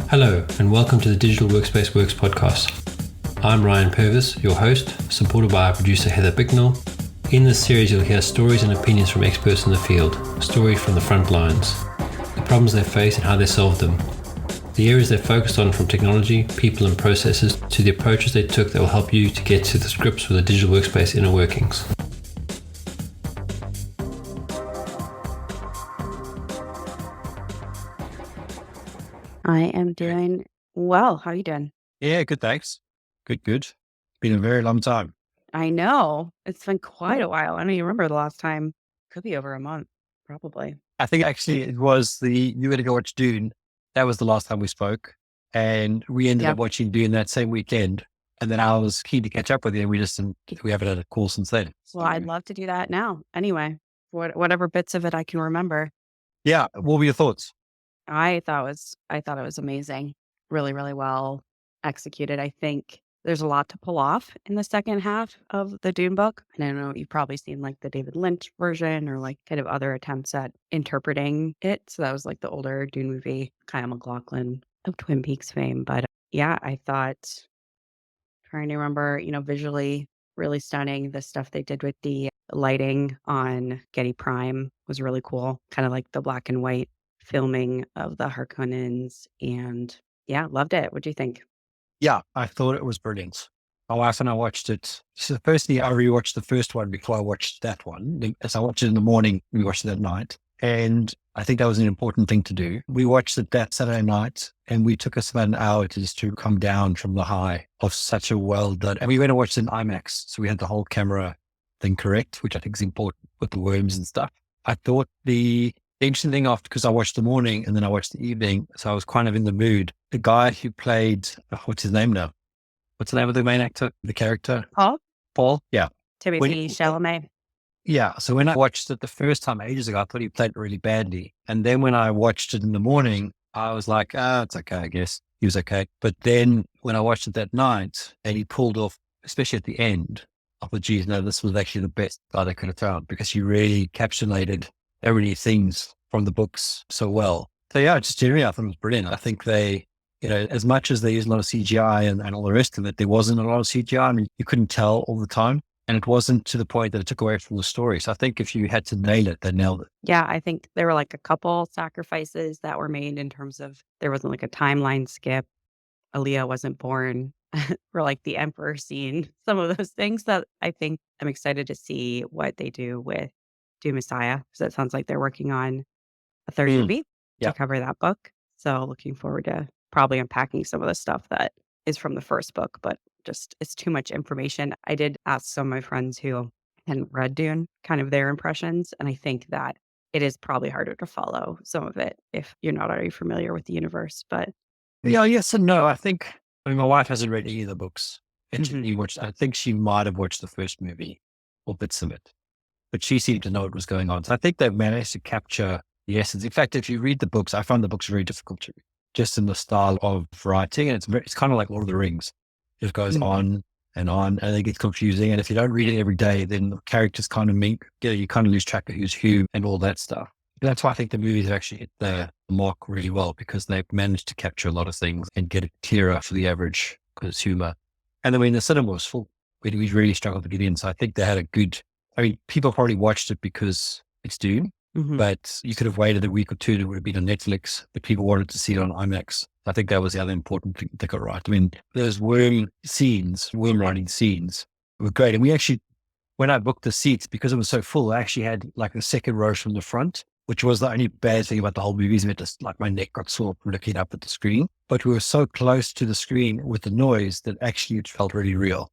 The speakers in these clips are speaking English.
Hello, and welcome to the Digital Workspace Works podcast. I'm Ryan Purvis, your host, supported by our producer Heather Bicknell. In this series, you'll hear stories and opinions from experts in the field, stories from the front lines, the problems they face and how they solved them, the areas they focused on from technology, people and processes, to the approaches they took that will help you to get to the grips with the digital workspace inner workings. I am doing well. How are you doing? Yeah, good, thanks. Good. Been a very long time. I know. It's been quite a while. I don't even remember the last time. Could be over a month, probably. I think actually it was you were to go watch Dune. That was the last time we spoke. And we ended up watching Dune that same weekend. And then I was keen to catch up with you. And we haven't had a call since then. Well, I'd love to do that now. Anyway, whatever bits of it I can remember. Yeah. What were your thoughts? I thought it was amazing. Really, really well executed. I think there's a lot to pull off in the second half of the Dune book. And I don't know, you've probably seen like the David Lynch version or like kind of other attempts at interpreting it. So that was like the older Dune movie, Kyle MacLachlan of Twin Peaks fame. But yeah, I thought, trying to remember, visually really stunning. The stuff they did with the lighting on Getty Prime was really cool. Kind of like the black and white filming of the Harkonnens, and yeah, loved it. What do you think? Yeah, I thought it was brilliant. My wife and I watched it. So firstly, I rewatched the first one before I watched that one. As I watched it in the morning, we watched it at night. And I think that was an important thing to do. We watched it that Saturday night, and we took us about an hour to come down from the high of such a well done. And we went and watched it in IMAX. So we had the whole camera thing correct, which I think is important with the worms and stuff. I thought the interesting thing because I watched the morning and then I watched the evening, so I was kind of in the mood. The guy who played, what's his name now? What's the name of the main actor, the character? Paul? Yeah. Timothée Chalamet. Yeah. So when I watched it the first time ages ago, I thought he played it really badly. And then when I watched it in the morning, I was like, it's okay, I guess. He was okay. But then when I watched it that night and he pulled off, especially at the end, I thought, geez, no, this was actually the best guy they could have found because he really encapsulated every things from the books so well. So yeah, just generally, I thought it was brilliant. I think they, as much as they use a lot of CGI and all the rest of it, there wasn't a lot of CGI. I mean, you couldn't tell all the time. And it wasn't to the point that it took away from the story. So I think if you had to nail it, they nailed it. Yeah, I think there were like a couple sacrifices that were made in terms of there wasn't like a timeline skip. Aaliyah wasn't born for like the Emperor scene. Some of those things that I think I'm excited to see what they do with Dune Messiah, because it sounds like they're working on a third movie to cover that book. So looking forward to probably unpacking some of the stuff that is from the first book, but just it's too much information. I did ask some of my friends who hadn't read Dune, kind of their impressions, and I think that it is probably harder to follow some of it if you're not already familiar with the universe. But yeah, yes and no. I mean, my wife hasn't read any of the books. And I think she might have watched the first movie or bits of it, but she seemed to know what was going on. So I think they've managed to capture the essence. In fact, if you read the books, I found the books very difficult to read, just in the style of writing. And it's kind of like Lord of the Rings. It goes on, and it gets confusing. And if you don't read it every day, then the characters kind of you kind of lose track of who's who and all that stuff. And that's why I think the movies have actually hit the mark really well, because they've managed to capture a lot of things and get it clearer for the average consumer. And then when the cinema was full, we really struggled to get in. So I think they had a good, people probably watched it because it's Dune, but you could have waited a week or two and it would have been on Netflix, but people wanted to see it on IMAX. I think that was the other important thing they got right. I mean, those worm riding scenes were great. And we actually, when I booked the seats, because it was so full, I actually had like the second row from the front, which was the only bad thing about the whole movie. Like my neck got sore from looking up at the screen, but we were so close to the screen with the noise that actually it felt really real.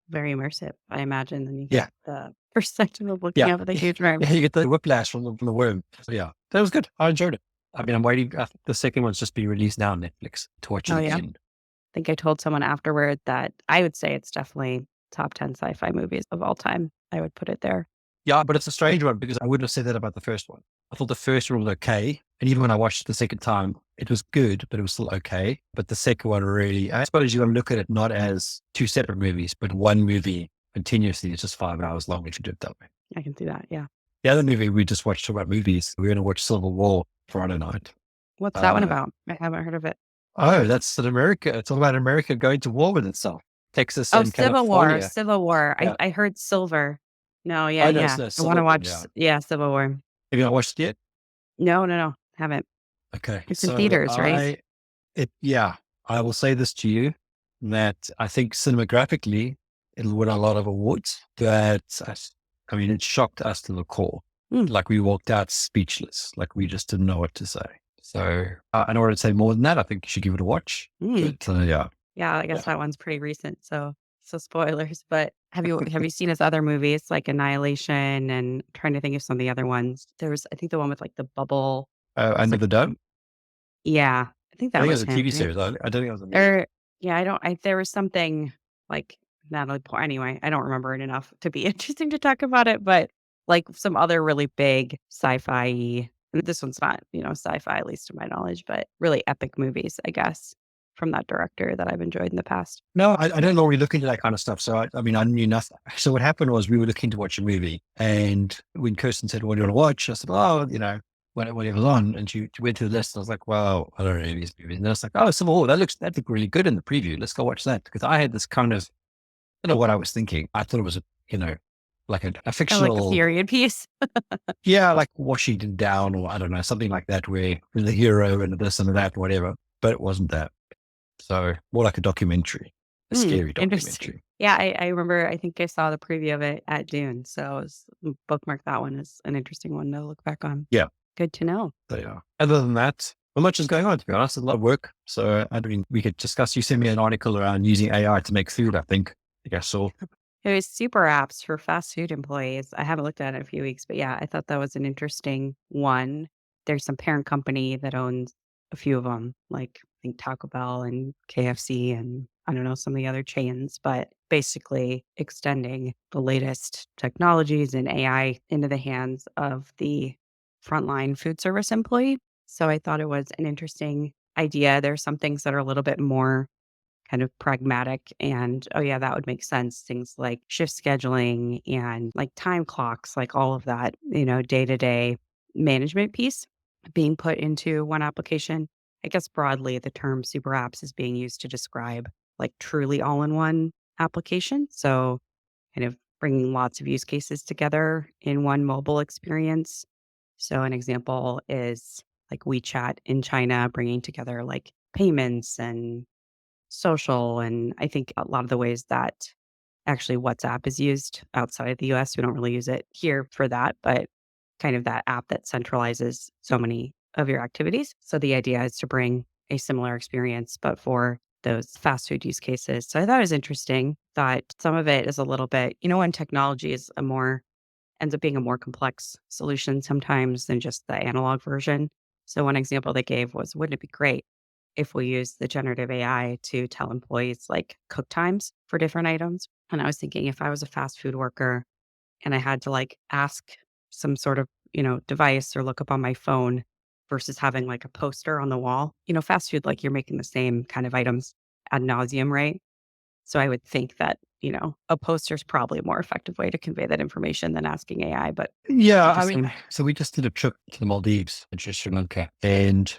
Very immersive, I imagine. And you get the perspective of looking up at the huge room. Yeah, you get the whiplash from the worm. So yeah, that was good. I enjoyed it. I mean, I'm waiting. The second one's just being released now on Netflix to watch it again. I think I told someone afterward that I would say it's definitely top 10 sci-fi movies of all time. I would put it there. Yeah, but it's a strange one because I wouldn't have said that about the first one. I thought the first one was okay. And even when I watched it the second time, it was good, but it was still okay. But the second one really, I suppose you got to look at it not as two separate movies, but one movie continuously. It's just 5 hours long if you do it that way. I can see that, yeah. The other movie we just watched about movies, we were going to watch Civil War Friday night. What's that one about? I haven't heard of it. Oh, that's in America. It's all about America going to war with itself. Texas Oh, and Civil War, California. Civil War. Yeah. I heard Silver. No, yeah, Oh, no, it's yeah. no I want to Sullivan. watch, Yeah. yeah, Civil War. Have you not watched it yet? No, no, no, haven't. Okay. It's in So theaters, right? I will say this to you that I think cinematographically it'll win a lot of awards, but I mean, it shocked us to the core. Hmm. Like we walked out speechless, like we just didn't know what to say. So I don't want to say more than that. I think you should give it a watch. But yeah. Yeah, I guess Yeah. that one's pretty recent, so spoilers. But have you seen his other movies like Annihilation and I'm trying to think of some of the other ones? There's I think the one with like the bubble. It's Under like the Dome. yeah, I think I that think it was was a him, TV right? series. I don't think it was a movie. Or yeah, I don't. There was something like Natalie Portman. Anyway, I don't remember it enough to be interesting to talk about it. But like some other really big sci-fi. And this one's not sci-fi, at least to my knowledge, but really epic movies, I guess, from that director that I've enjoyed in the past. No, I don't normally look into that kind of stuff. So I mean, I knew nothing. So what happened was we were looking to watch a movie, and when Kirsten said, "What do you want to watch?" I said, "Oh, when it was on," and she went through the list. And I was like, "Well, I don't know these movies." And then I was like, "Oh, Civil War. That looked really good in the preview. Let's go watch that." Because I had this kind of, I don't know what I was thinking. I thought it was like a Kind of like a fictional, period piece. yeah, like Washington Down, or I don't know, something like that, where the hero and this and that, whatever. But it wasn't that. So more like a documentary, a scary Interesting. documentary. Yeah, I remember. I think I saw the preview of it at Dune, so I was bookmark that one as an interesting one to look back on. Yeah. Good to know. So yeah. Other than that, not much is going on, to be honest. There's a lot of work. So I mean, we could discuss. You sent me an article around using AI to make food, I think. I saw. It was super apps for fast food employees. I haven't looked at it in a few weeks, but yeah, I thought that was an interesting one. There's some parent company that owns a few of them, like I think Taco Bell and KFC and I don't know, some of the other chains, but basically extending the latest technologies and AI into the hands of the frontline food service employee. So I thought it was an interesting idea. There's some things that are a little bit more kind of pragmatic and, oh, yeah, that would make sense. Things like shift scheduling and like time clocks, like all of that, day to day management piece being put into one application. I guess broadly, the term super apps is being used to describe like truly all in one application. So, kind of bringing lots of use cases together in one mobile experience. So, an example is like WeChat in China, bringing together like payments and social. And I think a lot of the ways that actually WhatsApp is used outside of the US, we don't really use it here for that, but kind of that app that centralizes so many of your activities. So the idea is to bring a similar experience, but for those fast food use cases. So I thought it was interesting that some of it is a little bit, when technology is ends up being a more complex solution sometimes than just the analog version. So one example they gave was, wouldn't it be great if we use the generative AI to tell employees like cook times for different items? And I was thinking if I was a fast food worker and I had to like ask some sort of, device or look up on my phone versus having like a poster on the wall, fast food, like you're making the same kind of items ad nauseum, right? So I would think that, a poster is probably a more effective way to convey that information than asking AI. But Yeah, I interesting. mean, so we just did a trip to the Maldives and Sri Lanka, and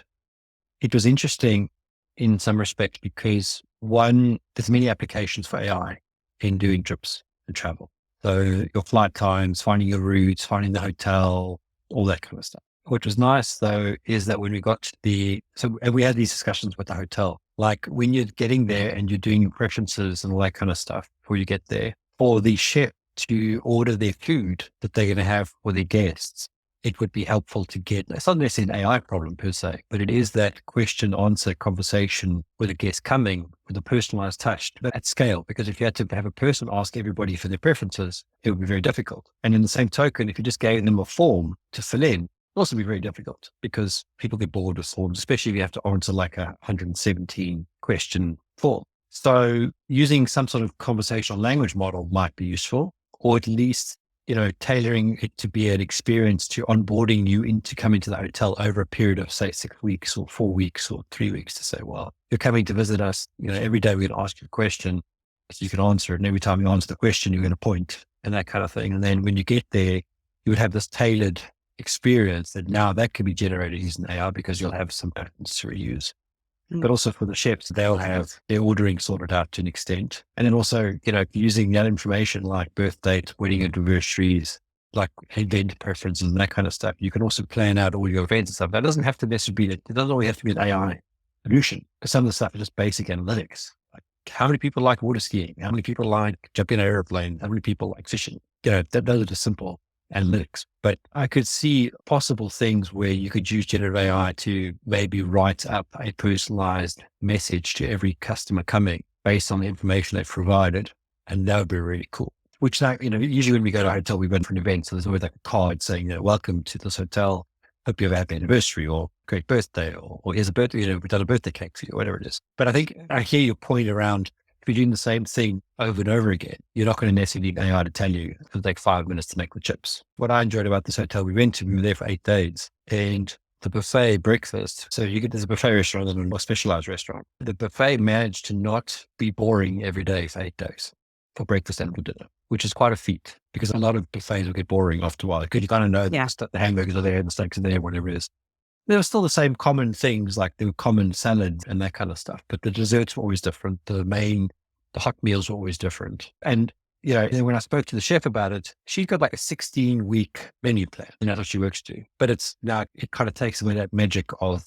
it was interesting in some respects because one, there's many applications for AI in doing trips and travel. So your flight times, finding your routes, finding the hotel, all that kind of stuff. What was nice though is that when we got to and we had these discussions with the hotel, like when you're getting there and you're doing your preferences and all that kind of stuff before you get there, for the chef to order their food that they're going to have for their guests, it would be helpful to get, it's not necessarily an AI problem per se, but it is that question answer conversation with a guest coming with a personalized touch at scale. Because if you had to have a person ask everybody for their preferences, it would be very difficult. And in the same token, if you just gave them a form to fill in, it'd also be very difficult because people get bored with forms, especially if you have to answer like a 117 question form. So using some sort of conversational language model might be useful, or at least tailoring it to be an experience to onboarding you into coming to the hotel over a period of say 6 weeks or 4 weeks or 3 weeks to say, well, you're coming to visit us, every day we're going to ask you a question so you can answer it. And every time you answer the question, you're going to point and that kind of thing. And then when you get there, you would have this tailored experience that now that can be generated using AI because you'll have some patterns to reuse. but also for the chefs, they'll have their ordering sorted out to an extent. And then also, using that information like birth dates, wedding anniversaries, like event preferences and that kind of stuff. You can also plan out all your events and stuff. That doesn't have to necessarily it doesn't always have to be an AI solution, because some of the stuff is just basic analytics. Like how many people like water skiing? How many people like jumping in an airplane? How many people like fishing? Those are just simple analytics. But I could see possible things where you could use generative AI to maybe write up a personalized message to every customer coming based on the information they've provided. And that would be really cool. Which now, usually when we go to a hotel, we went for an event. So there's always like a card saying, welcome to this hotel. Hope you have a happy anniversary or great birthday or here's a birthday, we've done a birthday cake for you, whatever it is. But I think I hear your point around if you're doing the same thing over and over again, you're not going to necessarily need AI to tell you it'll take 5 minutes to make the chips. What I enjoyed about this hotel we went to, we were there for 8 days and the buffet breakfast. So there's a buffet restaurant and a more specialized restaurant. The buffet managed to not be boring every day for 8 days for breakfast and for dinner, which is quite a feat because a lot of buffets will get boring after a while because you kind of know that the hamburgers are there, the steaks are there, whatever it is. There were still the same common things, like there were common salads and that kind of stuff, but the desserts were always different. The hot meals were always different. And, when I spoke to the chef about it, she's got like a 16-week menu plan and that's what she works to. But it kind of takes away that magic of,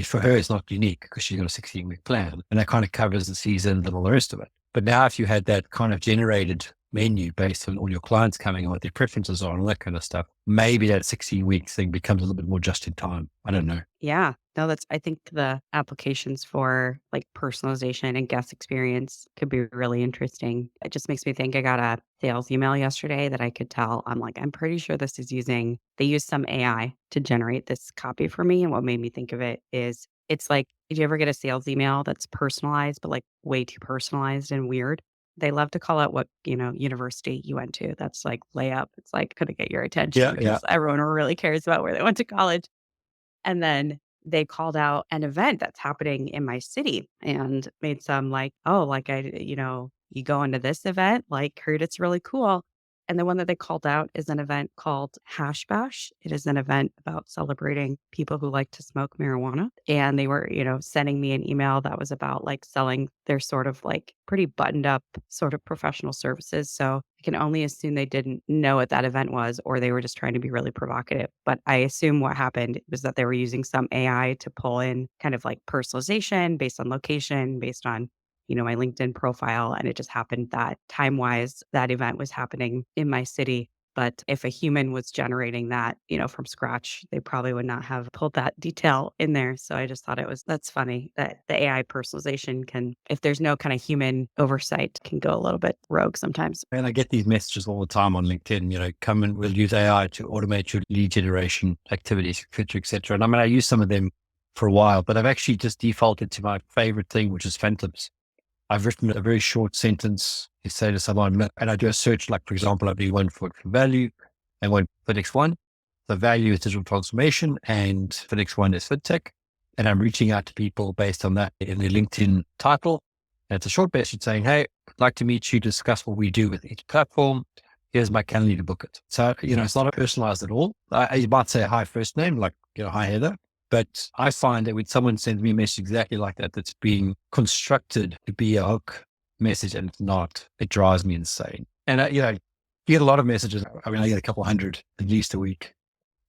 for her, it's not unique because she's got a 16-week plan and that kind of covers the season and all the rest of it. But now if you had that kind of generated menu based on all your clients coming and what their preferences are and all that kind of stuff, maybe that 16-week thing becomes a little bit more just in time. I don't know. Yeah. No, I think the applications for like personalization and guest experience could be really interesting. It just makes me think I got a sales email yesterday that I could tell. I'm pretty sure they use some AI to generate this copy for me. And what made me think of it is it's like, did you ever get a sales email that's personalized, but like way too personalized and weird? They love to call out what, university you went to. That's like layup. It's like, could it get your attention? Yeah. Because everyone really cares about where they went to college. And then they called out an event that's happening in my city and made some like, oh, like you go into this event, like heard it's really cool. And the one that they called out is an event called Hash Bash. It is an event about celebrating people who like to smoke marijuana. And they were, sending me an email that was about like selling their sort of like pretty buttoned up sort of professional services. So I can only assume they didn't know what that event was, or they were just trying to be really provocative. But I assume what happened was that they were using some AI to pull in kind of like personalization based on location, based on my LinkedIn profile. And it just happened that time-wise, that event was happening in my city. But if a human was generating that, from scratch, they probably would not have pulled that detail in there. So I just thought that's funny that the AI personalization can, if there's no kind of human oversight, can go a little bit rogue sometimes. And I get these messages all the time on LinkedIn, come and we'll use AI to automate your lead generation activities, et cetera. And I use some of them for a while, but I've actually just defaulted to my favorite thing, which is phantoms. I've written a very short sentence to say to someone, and I do a search, like, for example, I do one for value and one for the next one. The value is digital transformation and the next one is fintech. And I'm reaching out to people based on that in the LinkedIn title. And it's a short message saying, hey, I'd like to meet you to discuss what we do with each platform. Here's my calendar to book it. So, it's not personalized at all. You might say hi first name, like, hi Heather. But I find that when someone sends me a message exactly like that, that's being constructed to be a hook message and it's not, it drives me insane. And, you get a lot of messages. I get a couple hundred at least a week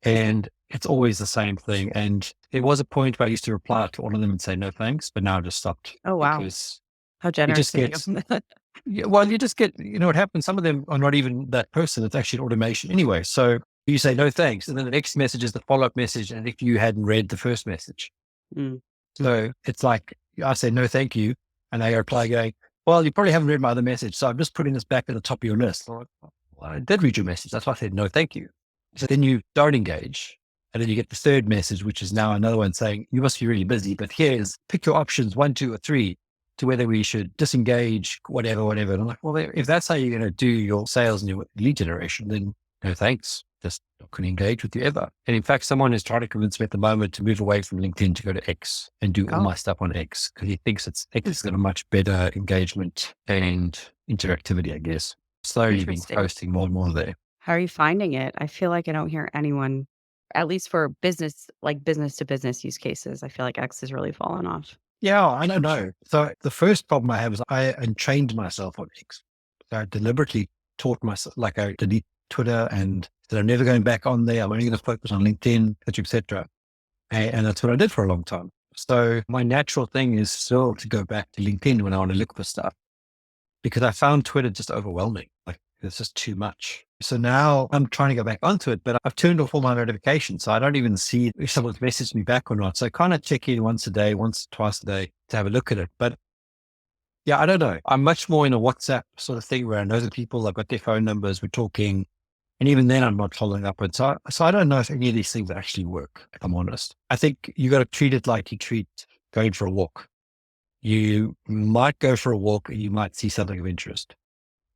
and it's always the same thing. And there was a point where I used to reply to all of them and say, no, thanks. But now I've just stopped. Oh, wow. Because how generous. you just get, what happens? Some of them are not even that person. It's actually an automation anyway. So you say, no, thanks. And then the next message is the follow-up message. And if you hadn't read the first message. So it's like, I say, no, thank you. And they reply going, well, you probably haven't read my other message. So I'm just putting this back at the top of your list. Well, I did read your message. That's why I said, no, thank you. So then you don't engage. And then you get the third message, which is now another one saying, you must be really busy, but here's, pick your options 1, 2, or 3 to whether we should disengage, whatever. And I'm like, well, if that's how you're going to do your sales and your lead generation, then no, thanks. Just not going to engage with you ever. And in fact, someone is trying to convince me at the moment to move away from LinkedIn to go to X and do all my stuff on X because he thinks X has got a much better engagement and interactivity, I guess. Slowly been posting more and more there. How are you finding it? I feel like I don't hear anyone, at least for business, like business to business use cases. I feel like X has really fallen off. Yeah, I don't know. So the first problem I have is I entrained myself on X. So I deliberately taught myself, like I delete Twitter and that I'm never going back on there. I'm only going to focus on LinkedIn, et cetera. And that's what I did for a long time. So my natural thing is still to go back to LinkedIn when I want to look for stuff because I found Twitter just overwhelming. Like it's just too much. So now I'm trying to go back onto it, but I've turned off all my notifications. So I don't even see if someone's messaged me back or not. So I kind of check in once a day, once, twice a day to have a look at it. But yeah, I don't know. I'm much more in a WhatsApp sort of thing where I know the people, I've got their phone numbers, we're talking. And even then I'm not following up with. So I don't know if any of these things actually work, if I'm honest. I think you got to treat it like you treat going for a walk. You might go for a walk and you might see something of interest.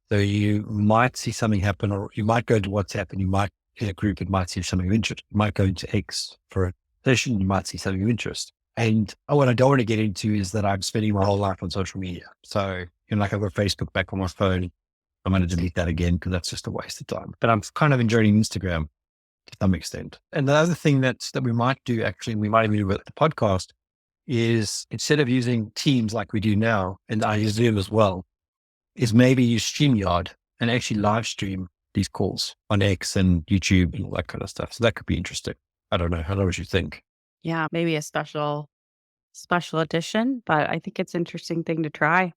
So you might see something happen, or you might go to WhatsApp and you might, in a group, it might see something of interest. You might go into X for a session, you might see something of interest. And what I don't want to get into is that I'm spending my whole life on social media. So, like I've got Facebook back on my phone. I'm going to delete that again because that's just a waste of time. But I'm kind of enjoying Instagram to some extent. And the other thing that we might do, actually, we might even do with the podcast, is instead of using Teams like we do now, and I use Zoom as well, is maybe use StreamYard and actually live stream these calls on X and YouTube and all that kind of stuff. So that could be interesting. I don't know what you think. Yeah, maybe a special edition, but I think it's an interesting thing to try.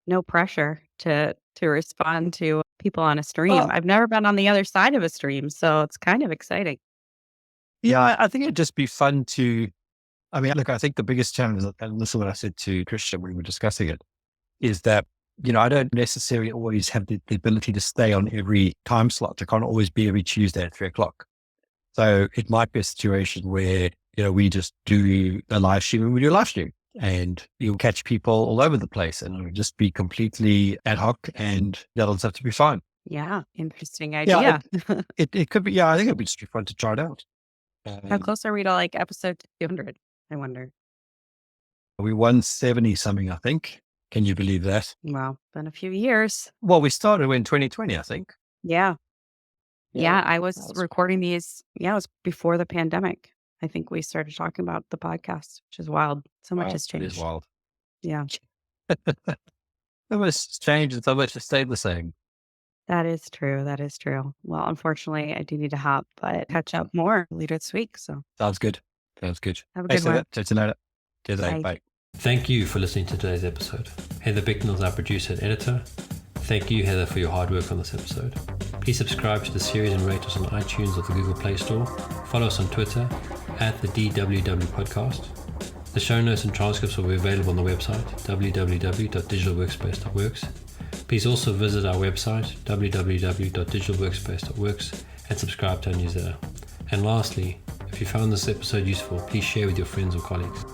No pressure to respond to people on a stream. Well, I've never been on the other side of a stream, so it's kind of exciting. yeah, I think it'd just be fun to, look, I think the biggest challenge, and this is what I said to Christian when we were discussing it, is that, I don't necessarily always have the ability to stay on every time slot. I can't always be every Tuesday at 3:00. So it might be a situation where, we just do a live stream and we do a live stream and you'll catch people all over the place and it'll just be completely ad hoc and that'll have to be fine. Yeah, interesting Yeah, idea. it could be, I think it'd be just be fun to try it out. How close are we to like episode 200? I wonder. We 170 something, I think. Can you believe that? Wow, been a few years. Well, we started in 2020, I think. Yeah. Yeah, I was that's recording these. Yeah, it was before the pandemic. I think we started talking about the podcast, which is wild. So much Wow, has it changed. is wild. Yeah, So much has changed and so much has stayed the same. that is true. That is true. Well, unfortunately, I do need to hop, but catch up more later this week. So Sounds good. Sounds good. have a Thanks good for one. that. Catch you later. Cheers, Bye. Bye. Thank you for listening to today's episode. Heather Bicknell is our producer and editor. Thank you, Heather, for your hard work on this episode. Please subscribe to the series and rate us on iTunes or the Google Play Store. Follow us on Twitter at TheDWWPodcast. The show notes and transcripts will be available on the website www.digitalworkspace.works. Please also visit our website www.digitalworkspace.works and subscribe to our newsletter. And lastly, if you found this episode useful, please share with your friends or colleagues.